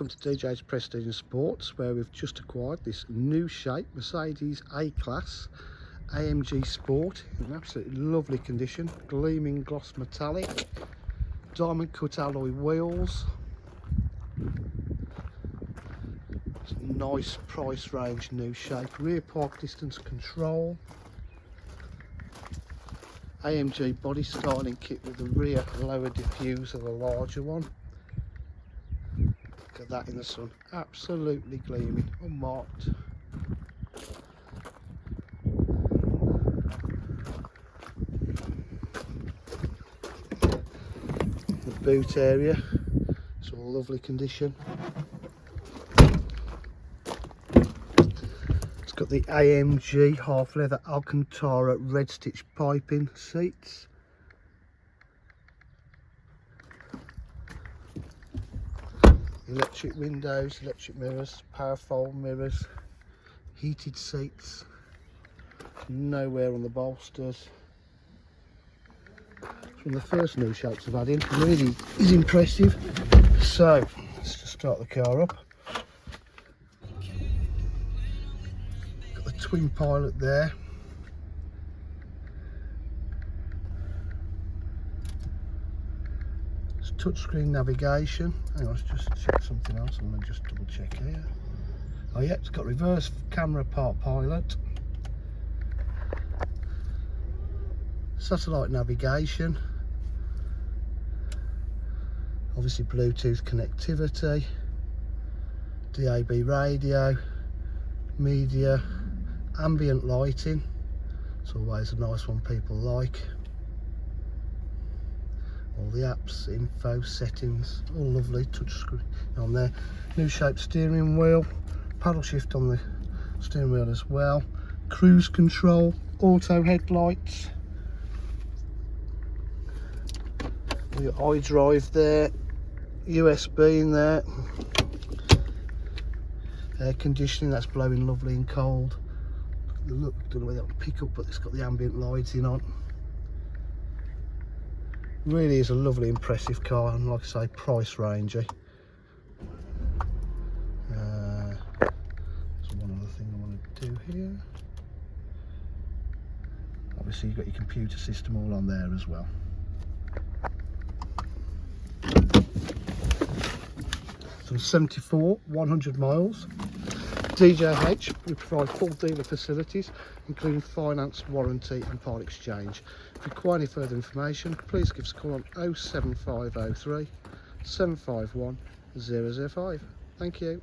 Welcome to DJ's Prestige and Sports, where we've just acquired this new shape Mercedes A-Class AMG Sport in absolutely lovely condition, gleaming gloss metallic, diamond cut alloy wheels. It's a nice price range new shape, rear park distance control, AMG body styling kit with the rear lower diffuser, the larger one. Look at that in the sun, absolutely gleaming, unmarked. The boot area, it's all lovely condition. It's got the AMG half leather Alcantara red stitch piping seats. Electric windows, electric mirrors, power fold mirrors, heated seats, no wear on the bolsters. It's one of the first new shapes I've had in, really is impressive. So let's just start the car up. Got the twin pilot there. Touchscreen navigation. Hang on, let's just check something else. I'm going to just double check here. Oh yeah, it's got reverse camera park pilot, satellite navigation, obviously Bluetooth connectivity, DAB radio, media, ambient lighting. It's always a nice one people like. All the apps, info, settings, all lovely. Touchscreen on there. New shape steering wheel, paddle shift on the steering wheel as well. Cruise control, auto headlights. Your iDrive there, USB in there. Air conditioning, that's blowing lovely and cold. Look, don't know whether that will pick up, but it's got the ambient lighting on. Really is a lovely, impressive car, and like I say, price rangey. There's one other thing I want to do here. Obviously, you've got your computer system all on there as well. So 74, 100 miles. DJH, we provide full dealer facilities, including finance, warranty and part exchange. If you require any further information, please give us a call on 07503 751 005. Thank you.